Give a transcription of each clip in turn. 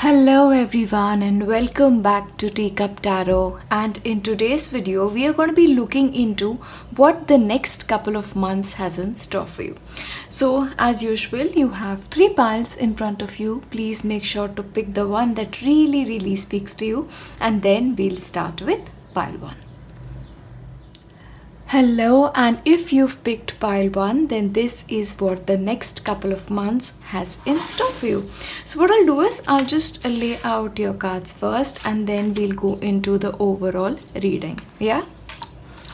Hello everyone and welcome back to Teacup Tarot, and in today's video we are going to be looking into what the next couple of months has in store for you. So as usual, you have three piles in front of you. Please make sure to pick the one that really speaks to you, and then we'll start with pile 1. Hello, and if you've picked pile 1, then this is what the next couple of months has in store for you. So what I'll do is I'll just lay out your cards first, and then we'll go into the overall reading. Yeah?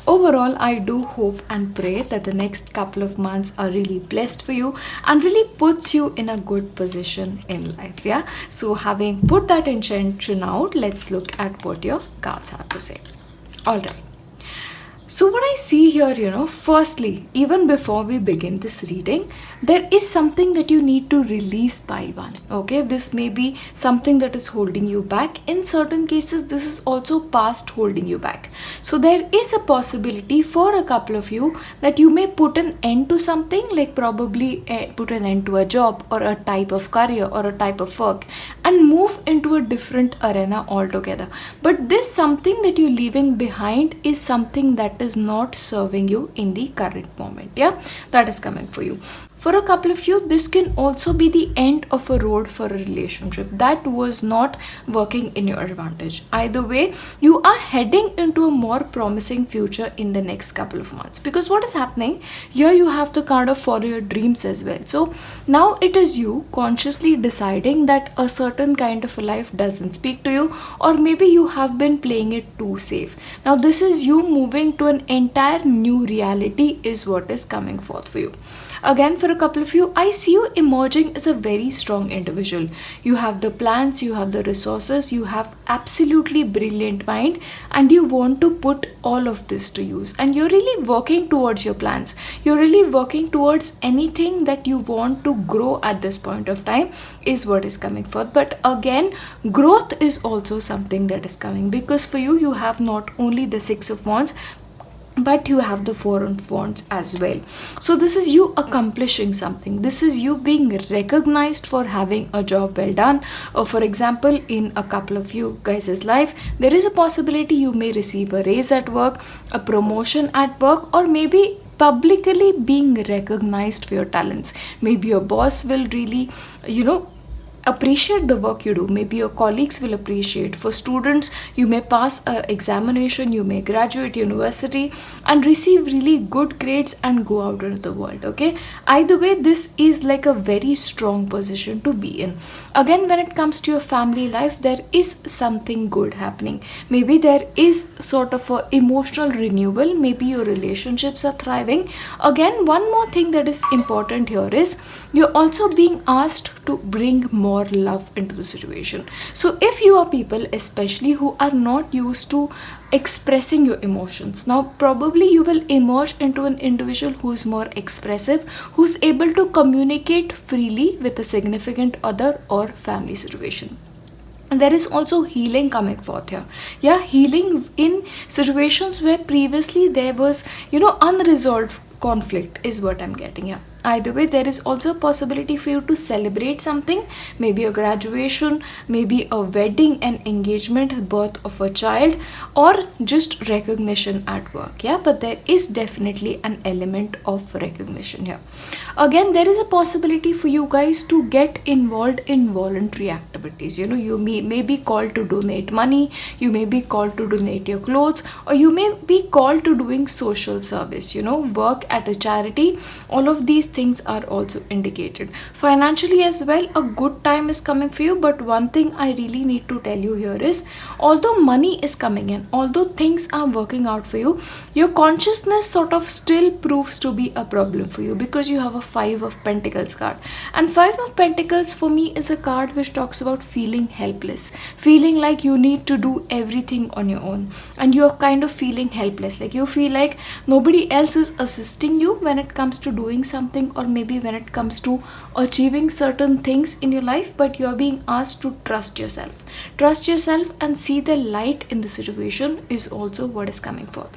Overall, I do hope and pray that the next couple of months are really blessed for you and really puts you in a good position in life. Yeah? So having put that intention out, let's look at what your cards have to say. Alright. So what I see here, firstly, even before we begin this reading, there is something that you need to release pile 1. Okay, this may be something that is holding you back. In certain cases, this is also past holding you back. So there is a possibility for a couple of you that you may put an end to something, like probably put an end to a job or a type of career or a type of work, and move into a different arena altogether. But this something that you're leaving behind is something that is not serving you in the current moment. Yeah, that is coming for you. For a couple of you, this can also be the end of a road for a relationship that was not working in your advantage. Either way, you are heading into a more promising future in the next couple of months, because what is happening here, you have to kind of follow your dreams as well. So now it is you consciously deciding that a certain kind of a life doesn't speak to you, or maybe you have been playing it too safe. Now this is you moving to an entire new reality is what is coming forth for you. Again, for a couple of you, I see you emerging as a very strong individual. You have the plans, you have the resources, you have absolutely brilliant mind, and you want to put all of this to use, and you're really working towards your plans. You're really working towards anything that you want to grow at this point of time is what is coming forth. But again, growth is also something that is coming, because for you, you have not only the Six of Wands, but you have the Four of Wands as well. So this is you accomplishing something. This is you being recognized for having a job well done. Or for example, in a couple of you guys' life, there is a possibility you may receive a raise at work, a promotion at work, or maybe publicly being recognized for your talents. Maybe your boss will really, appreciate the work you do. Maybe your colleagues will appreciate. For students, you may pass an examination, you may graduate university and receive really good grades and go out into the world. Okay, either way, this is like a very strong position to be in. Again, when it comes to your family life, there is something good happening. Maybe there is sort of a emotional renewal. Maybe your relationships are thriving. Again, one more thing that is important here is you're also being asked to bring more love into the situation. So if you are people especially who are not used to expressing your emotions, now probably you will emerge into an individual who's more expressive, who's able to communicate freely with a significant other or family situation. And there is also healing coming forth here. Yeah, healing in situations where previously there was unresolved conflict is what I'm getting here. Either way, there is also a possibility for you to celebrate something, maybe a graduation, maybe a wedding, an engagement, birth of a child, or just recognition at work. Yeah, but there is definitely an element of recognition here. Again, there is a possibility for you guys to get involved in voluntary activities. You may be called to donate money, you may be called to donate your clothes, or you may be called to doing social service, work at a charity. All of these things are also indicated. Financially as well, a good time is coming for you. But one thing I really need to tell you here is, although money is coming in, although things are working out for you, your consciousness sort of still proves to be a problem for you, because you have a Five of Pentacles card, and Five of Pentacles for me is a card which talks about feeling helpless, feeling like you need to do everything on your own, and you're kind of feeling helpless, like you feel like nobody else is assisting you when it comes to doing something, or maybe when it comes to achieving certain things in your life. But you are being asked to trust yourself and see the light in the situation is also what is coming forth.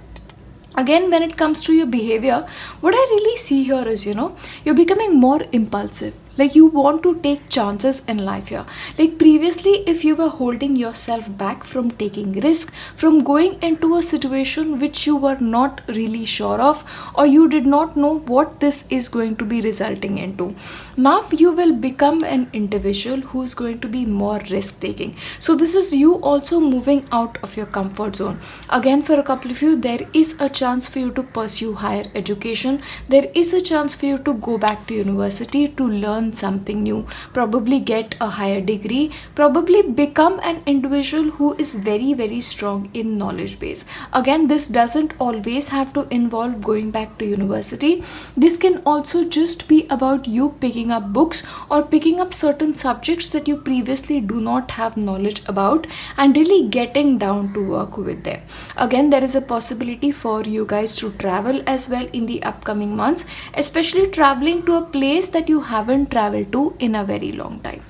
Again, when it comes to your behavior, what I really see here is, you're becoming more impulsive. Like you want to take chances in life here. Like previously, if you were holding yourself back from taking risk, from going into a situation which you were not really sure of, or you did not know what this is going to be resulting into, now you will become an individual who's going to be more risk taking. So this is you also moving out of your comfort zone. Again, for a couple of you, there is a chance for you to pursue higher education. There is a chance for you to go back to university to learn something new, probably get a higher degree, probably become an individual who is very, very strong in knowledge base. Again, this doesn't always have to involve going back to university. This can also just be about you picking up books or picking up certain subjects that you previously do not have knowledge about and really getting down to work with them. Again, there is a possibility for you guys to travel as well in the upcoming months, especially traveling to a place that you haven't traveled to in a very long time.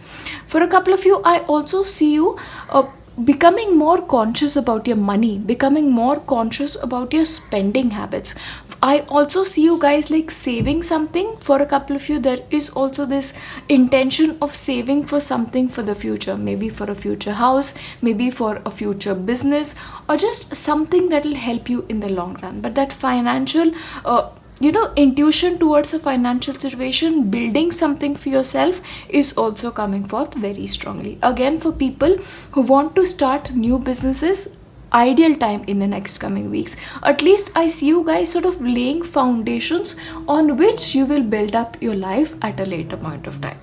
For a couple of you, I also see you becoming more conscious about your money, becoming more conscious about your spending habits. I also see you guys like saving something. For a couple of you, there is also this intention of saving for something for the future, maybe for a future house, maybe for a future business, or just something that will help you in the long run. But that financial intuition towards a financial situation, building something for yourself, is also coming forth very strongly. Again, for people who want to start new businesses, ideal time in the next coming weeks. At least I see you guys sort of laying foundations on which you will build up your life at a later point of time.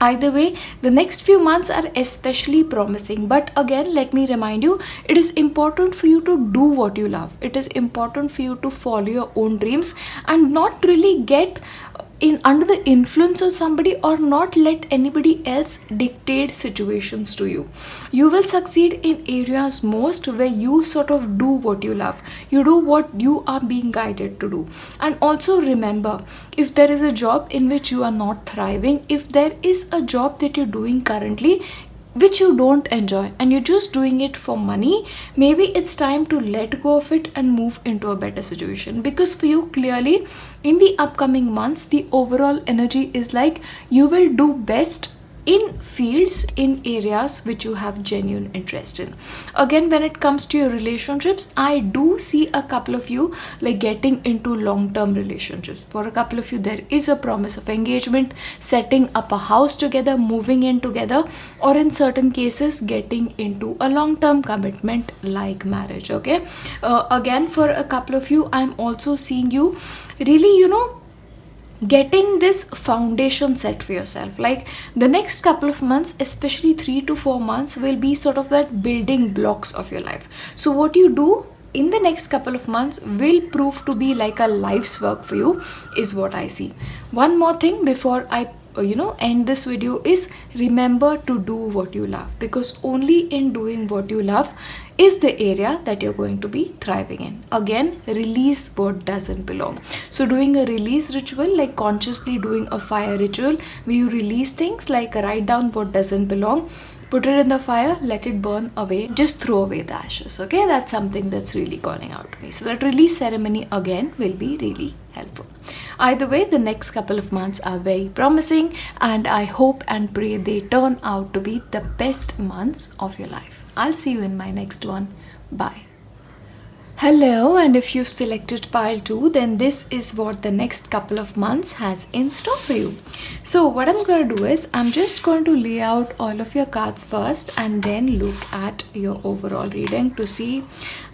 Either way, the next few months are especially promising. But again, let me remind you, it is important for you to do what you love. It is important for you to follow your own dreams and not really get in under the influence of somebody, or not let anybody else dictate situations to you. You will succeed in areas most where you sort of do what you love. You do what you are being guided to do. And also remember, if there is a job in which you are not thriving, if there is a job that you're doing currently which you don't enjoy and you're just doing it for money, maybe it's time to let go of it and move into a better situation. Because for you, clearly in the upcoming months, the overall energy is like you will do best in fields, in areas which you have genuine interest in. Again, when it comes to your relationships, I do see a couple of you like getting into long-term relationships. For a couple of you, there is a promise of engagement, setting up a house together, moving in together, or in certain cases getting into a long-term commitment like marriage. Okay, again, for a couple of you, I'm also seeing you really getting this foundation set for yourself. Like the next couple of months, especially 3 to 4 months, will be sort of that building blocks of your life. So what you do in the next couple of months will prove to be like a life's work for you, is what I see. One more thing before I end this video is, remember to do what you love, because only in doing what you love is the area that you're going to be thriving in. Again, release what doesn't belong. So doing a release ritual, like consciously doing a fire ritual where you release things, like write down what doesn't belong, put it in the fire, let it burn away, just throw away the ashes. Okay, that's something that's really calling out to me. So that release ceremony again will be really helpful. Either way, the next couple of months are very promising, and I hope and pray they turn out to be the best months of your life. I'll see you in my next one. Bye. Hello, and if you've selected pile 2, then this is what the next couple of months has in store for you. So what I'm going to do is, I'm just going to lay out all of your cards first and then look at your overall reading to see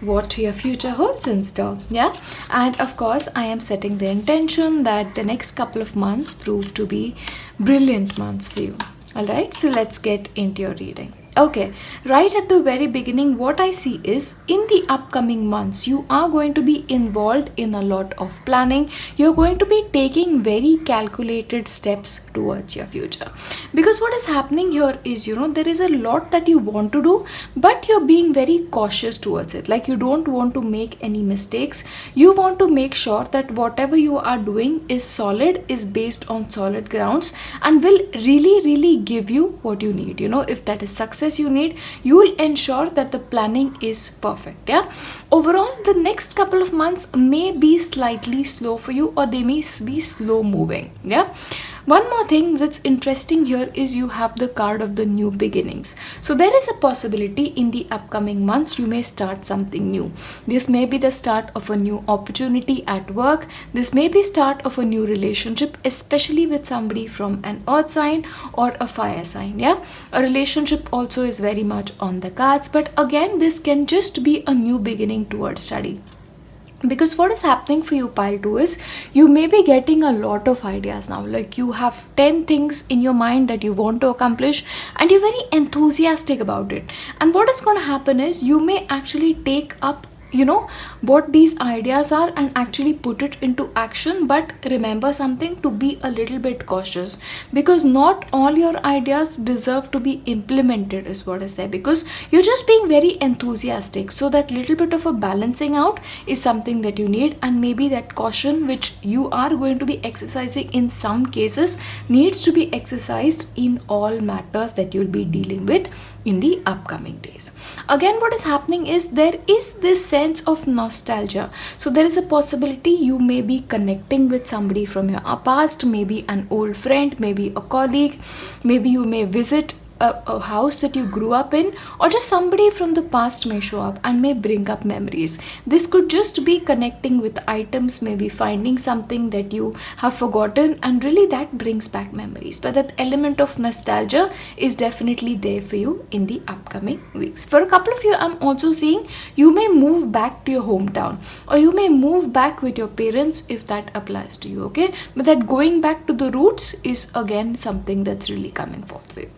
what your future holds in store. Yeah, and of course I am setting the intention that the next couple of months prove to be brilliant months for you. Alright, so let's get into your reading. Okay, right at the very beginning, what I see is, in the upcoming months, you are going to be involved in a lot of planning. You're going to be taking very calculated steps towards your future. Because what is happening here is, there is a lot that you want to do, but you're being very cautious towards it. Like you don't want to make any mistakes. You want to make sure that whatever you are doing is solid, is based on solid grounds, and will really, really give you what you need. If that is success you need, you will ensure that the planning is perfect. Yeah, overall the next couple of months may be slightly slow for you, or they may be slow moving. Yeah, One more thing that's interesting here is you have the card of the new beginnings. So there is a possibility in the upcoming months you may start something new. This may be the start of a new opportunity at work. This may be start of a new relationship, especially with somebody from an earth sign or a fire sign. Yeah, a relationship also is very much on the cards, but again this can just be a new beginning towards study. Because what is happening for you, pile 2, is you may be getting a lot of ideas now. Like you have 10 things in your mind that you want to accomplish and you're very enthusiastic about it. And what is going to happen is you may actually take up what these ideas are and actually put it into action. But remember something, to be a little bit cautious, because not all your ideas deserve to be implemented is what is there, because you're just being very enthusiastic. So that little bit of a balancing out is something that you need, and maybe that caution which you are going to be exercising in some cases needs to be exercised in all matters that you'll be dealing with in the upcoming days. Again, what is happening is there is this sense of nostalgia. So there is a possibility you may be connecting with somebody from your past, maybe an old friend, maybe a colleague, maybe you may visit a house that you grew up in, or just somebody from the past may show up and may bring up memories. This could just be connecting with items, maybe finding something that you have forgotten, and really that brings back memories. But that element of nostalgia is definitely there for you in the upcoming weeks. For a couple of you, I'm also seeing you may move back to your hometown, or you may move back with your parents if that applies to you. Okay, but that going back to the roots is again something that's really coming forth for you.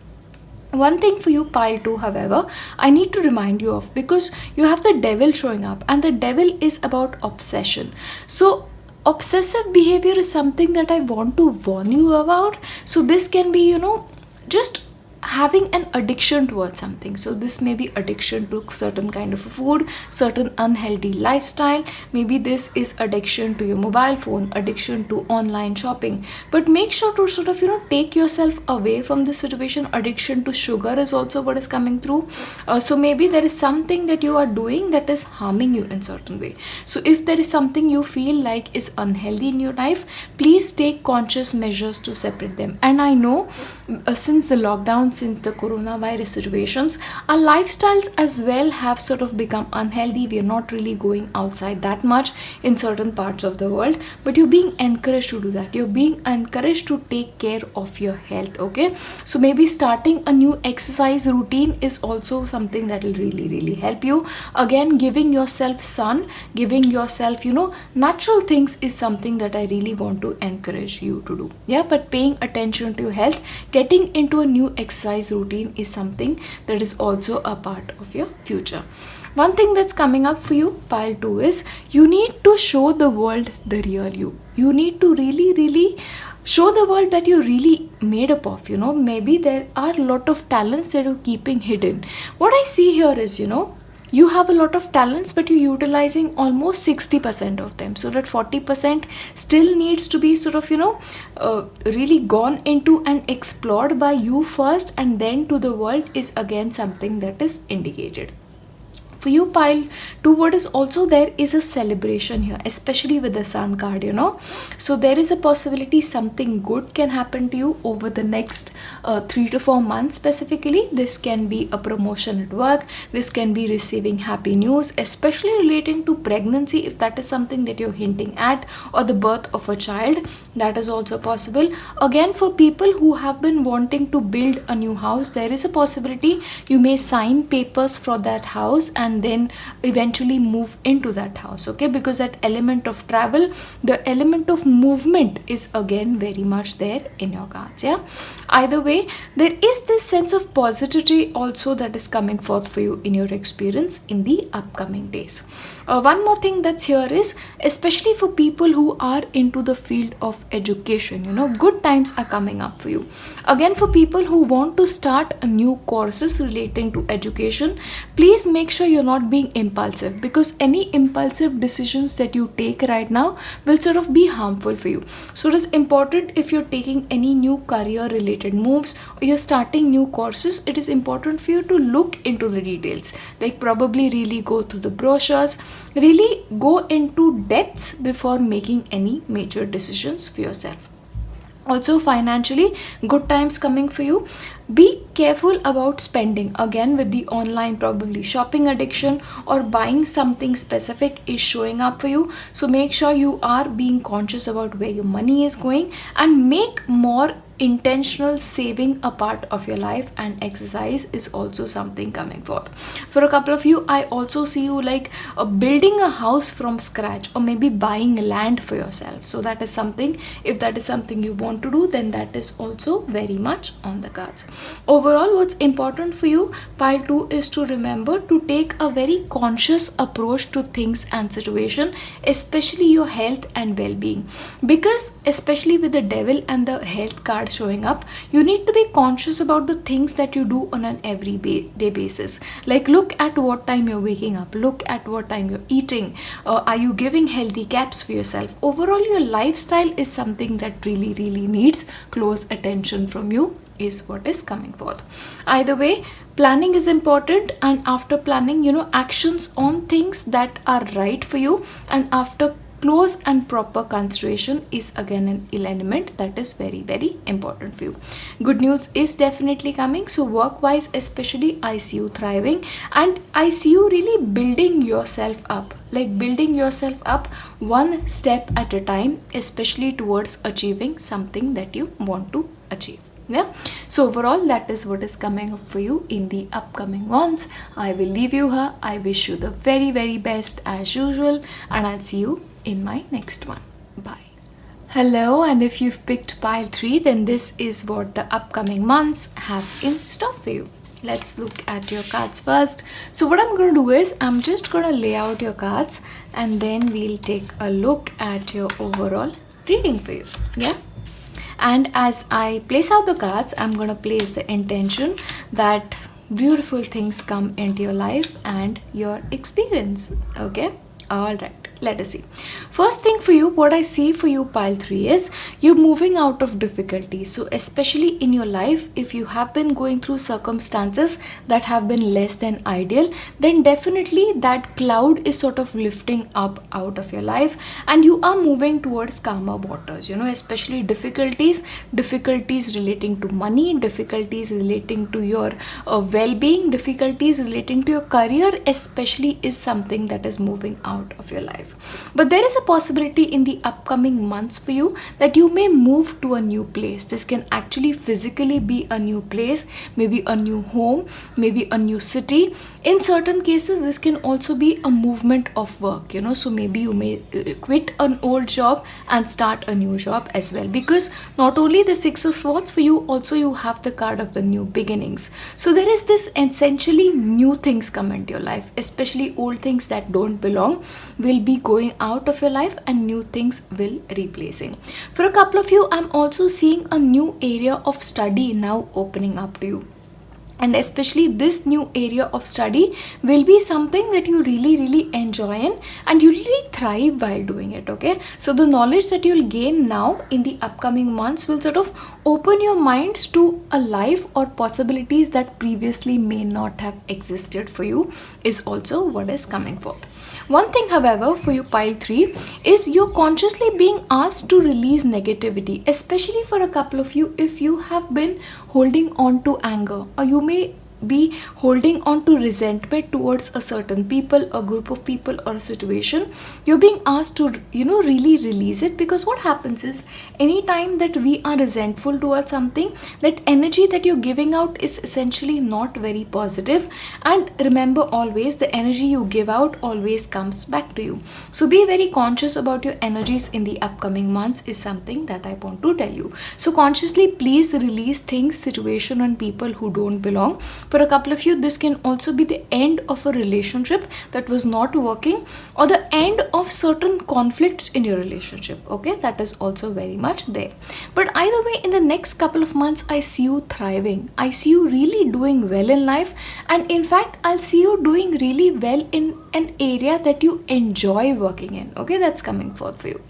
One thing for you, pile 2, however, I need to remind you of, because you have the devil showing up, and the devil is about obsession. So obsessive behavior is something that I want to warn you about. So this can be, just having an addiction towards something. So this may be addiction to certain kind of food, certain unhealthy lifestyle. Maybe this is addiction to your mobile phone, addiction to online shopping. But make sure to sort of take yourself away from this situation. Addiction to sugar is also what is coming through. So maybe there is something that you are doing that is harming you in certain way. So if there is something you feel like is unhealthy in your life, please take conscious measures to separate them. And I know since the lockdown, since the coronavirus situations, our lifestyles as well have sort of become unhealthy. We are not really going outside that much in certain parts of the world, but you're being encouraged to do that. You're being encouraged to take care of your health. Okay, so maybe starting a new exercise routine is also something that will really help you. Again, giving yourself sun, giving yourself natural things is something that I really want to encourage you to do. Yeah, but paying attention to your health, getting into a new exercise routine is something that is also a part of your future. One thing that's coming up for you, pile 2, is you need to show the world the real you. You need to really show the world that you're really made up of. Maybe there are a lot of talents that you're keeping hidden. What I see here is, you have a lot of talents, but you're utilizing almost 60% of them. So that 40% still needs to be sort of, really gone into and explored by you first, and then to the world is again something that is indicated. For you, pile 2, what is also there is a celebration here, especially with the sun card. So there is a possibility something good can happen to you over the next 3 to 4 months. Specifically, this can be a promotion at work, this can be receiving happy news, especially relating to pregnancy, if that is something that you're hinting at, or the birth of a child. That is also possible. Again, for people who have been wanting to build a new house, there is a possibility you may sign papers for that house and then eventually move into that house. Okay, because that element of travel, the element of movement is again very much there in your cards. Yeah, either way, there is this sense of positivity also that is coming forth for you in your experience in the upcoming days. One more thing that's here is, especially for people who are into the field of education, good times are coming up for you. Again, for people who want to start a new courses relating to education, please make sure you're not being impulsive, because any impulsive decisions that you take right now will sort of be harmful for you. So it is important, if you're taking any new career related moves or you're starting new courses, it is important for you to look into the details, like probably really go through the brochures, really go into depths before making any major decisions for yourself. Also financially, good times coming for you. Be careful about spending, again with the online probably shopping addiction or buying something specific is showing up for you. So make sure you are being conscious about where your money is going, and make more intentional saving a part of your life. And exercise is also something coming forth for a couple of you. I also see you like building a house from scratch, or maybe buying land for yourself. So that is something, if that is something you want to do, then that is also very much on the cards. Overall, what's important for you, pile 2, is to remember to take a very conscious approach to things and situation, especially your health and well-being. Because especially with the devil and the health card showing up, you need to be conscious about the things that you do on an everyday basis. Like look at what time you're waking up, look at what time you're eating, are you giving healthy gaps for yourself. Overall, your lifestyle is something that really needs close attention from you, is what is coming forth. Either way, planning is important, and after planning, actions on things that are right for you, and after close and proper consideration is again an element that is very important for you. Good news is definitely coming. So work wise especially, I see you thriving, and I see you really building yourself up, like building yourself up one step at a time, especially towards achieving something that you want to achieve. Yeah, so overall that is what is coming up for you in the upcoming months. I will leave you here. I wish you the very best as usual, and I'll see you in my next one. Bye. Hello, and if you've picked pile 3, then this is what the upcoming months have in store for you. Let's look at your cards first. So what I'm going to do is I'm just going to lay out your cards, and then we'll take a look at your overall reading for you. Yeah. And as I place out the cards, I'm going to place the intention that beautiful things come into your life and your experience. Okay. All right, let us see. First thing for you, what I see for you, pile 3, is you moving out of difficulty. So especially in your life, if you have been going through circumstances that have been less than ideal, then definitely that cloud is sort of lifting up out of your life, and you are moving towards calmer waters. Especially difficulties relating to money, difficulties relating to your well-being, difficulties relating to your career especially is something that is moving out of your life. But there is a possibility in the upcoming months for you that you may move to a new place. This can actually physically be a new place, maybe a new home, maybe a new city. In certain cases, this can also be a movement of work, so maybe you may quit an old job and start a new job as well, because not only the 6 of Swords for you, also you have the card of the new beginnings. So there is this essentially new things come into your life, especially old things that don't belong will be going out of your life, and new things will replacing. For a couple of you, I'm also seeing a new area of study now opening up to you. And especially this new area of study will be something that you really enjoy in, and you really thrive while doing it. Okay, so the knowledge that you'll gain now in the upcoming months will sort of open your minds to a life or possibilities that previously may not have existed for you, is also what is coming forth. One thing, however, for you, pile 3, is you're consciously being asked to release negativity, especially for a couple of you if you have been holding on to anger, or you may be holding on to resentment towards a certain people, a group of people, or a situation. You're being asked to really release it, because what happens is anytime that we are resentful towards something, that energy that you're giving out is essentially not very positive. And remember, always the energy you give out always comes back to you. So be very conscious about your energies in the upcoming months, is something that I want to tell you. So consciously please release things, situation, and people who don't belong. For a couple of you, this can also be the end of a relationship that was not working, or the end of certain conflicts in your relationship. Okay, that is also very much there. But either way, in the next couple of months, I see you thriving. I see you really doing well in life, and in fact, I'll see you doing really well in an area that you enjoy working in. Okay, that's coming forth for you.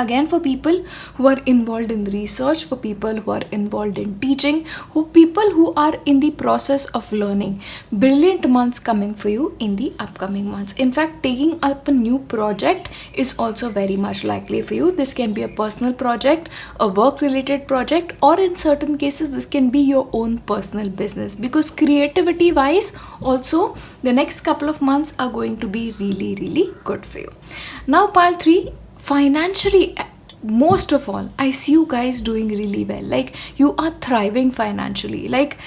Again, for people who are involved in research, for people who are involved in teaching, who people who are in the process of learning, brilliant months coming for you in the upcoming months. In fact, taking up a new project is also very much likely for you. This can be a personal project, a work related project, or in certain cases this can be your own personal business, because creativity wise also the next couple of months are going to be really really good for you. Now pile 3, financially, most of all I see you guys doing really well. Like, you are thriving financially. Like,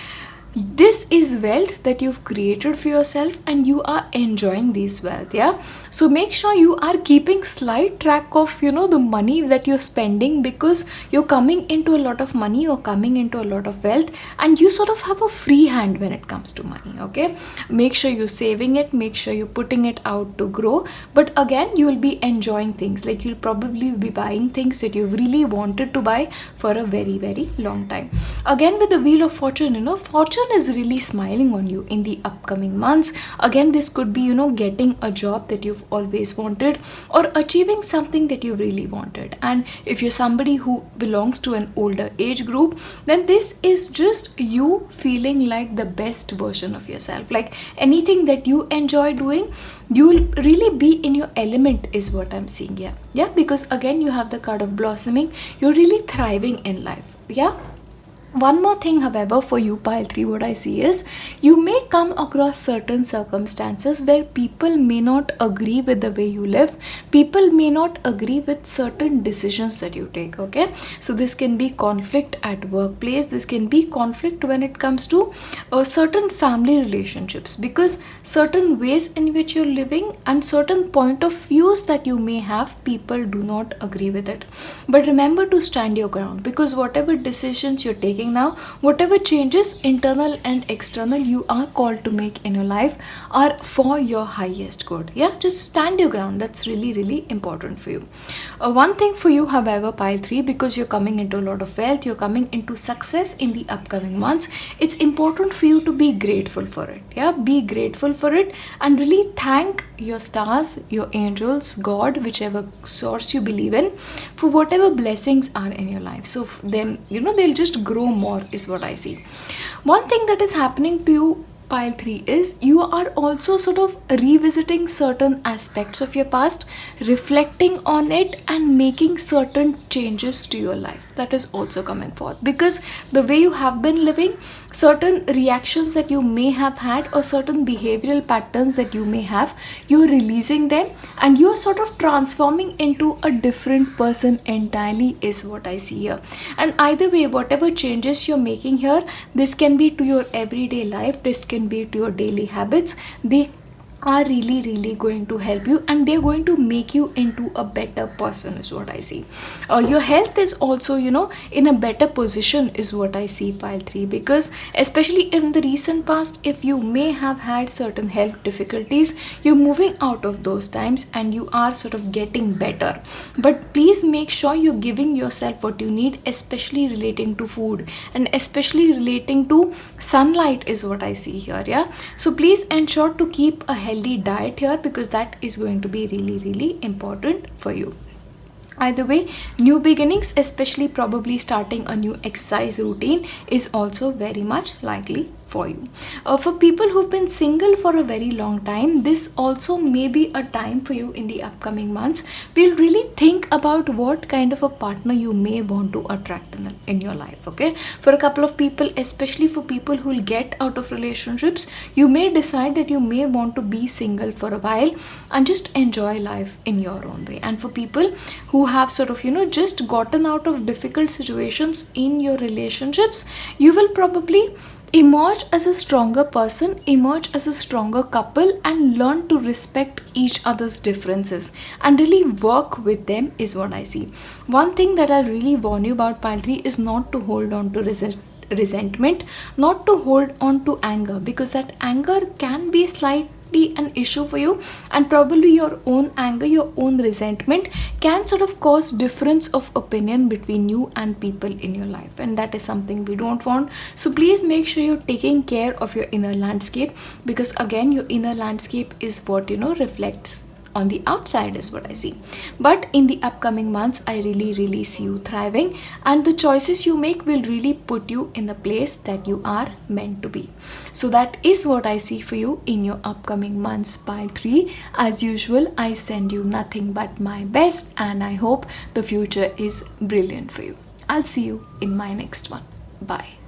this is wealth that you've created for yourself and you are enjoying this wealth. Yeah, so make sure you are keeping slight track of the money that you're spending, because you're coming into a lot of money, you're coming into a lot of wealth, and you sort of have a free hand when it comes to money. Okay, make sure you're saving it, make sure you're putting it out to grow. But again, you will be enjoying things. Like, you'll probably be buying things that you've really wanted to buy for a very very long time. Again, with the wheel of fortune, fortune is really smiling on you in the upcoming months. Again, this could be getting a job that you've always wanted, or achieving something that you really wanted. And if you're somebody who belongs to an older age group, then this is just you feeling like the best version of yourself. Like, anything that you enjoy doing, you'll really be in your element is what I'm seeing here. Yeah, because again, you have the card of blossoming. You're really thriving in life. Yeah. One more thing, however, for you, pile 3, what I see is you may come across certain circumstances where people may not agree with the way you live. People may not agree with certain decisions that you take. Okay, so this can be conflict at workplace. This can be conflict when it comes to certain family relationships, because certain ways in which you're living and certain point of views that you may have, people do not agree with it. But remember to stand your ground, because whatever decisions you're taking now, whatever changes internal and external you are called to make in your life, are for your highest good. Yeah, just stand your ground. That's really really important for you. One thing for you, however, pile 3, because you're coming into a lot of wealth, you're coming into success in the upcoming months, it's important for you to be grateful for it. Yeah, be grateful for it and really thank your stars, your angels, God, whichever source you believe in, for whatever blessings are in your life. So them, they'll just grow more is what I see. One thing that is happening to you, pile 3, is you are also sort of revisiting certain aspects of your past, reflecting on it and making certain changes to your life. That is also coming forth, because the way you have been living, certain reactions that you may have had, or certain behavioral patterns that you may have, you're releasing them and you're sort of transforming into a different person entirely is what I see here. And either way, whatever changes you're making here, this can be to your everyday life, this can be to your daily habits, they are really really going to help you, and they're going to make you into a better person is what I see. Your health is also in a better position is what I see, pile 3, because especially in the recent past, if you may have had certain health difficulties, you're moving out of those times and you are sort of getting better. But please make sure you're giving yourself what you need, especially relating to food and especially relating to sunlight is what I see here. Yeah, so please ensure to keep a healthy diet here, because that is going to be really really important for you. Either way, new beginnings, especially probably starting a new exercise routine, is also very much likely for you. For people who've been single for a very long time, this also may be a time for you in the upcoming months. We'll really think about what kind of a partner you may want to attract in your life. Okay, for a couple of people, especially for people who will get out of relationships, you may decide that you may want to be single for a while and just enjoy life in your own way. And for people who have sort of just gotten out of difficult situations in your relationships, you will probably emerge as a stronger person, emerge as a stronger couple, and learn to respect each other's differences and really work with them is what I see. One thing that I really warn you about, pile 3, is not to hold on to resentment, not to hold on to anger, because that anger can be slightly an issue for you, and probably your own anger, your own resentment can sort of cause difference of opinion between you and people in your life, and that is something we don't want. So please make sure you're taking care of your inner landscape, because again, your inner landscape is what reflects on the outside is what I see. But in the upcoming months, I really see you thriving, and the choices you make will really put you in the place that you are meant to be. So that is what I see for you in your upcoming months, pile 3. As usual, I send you nothing but my best, and I hope the future is brilliant for you. I'll see you in my next one. Bye.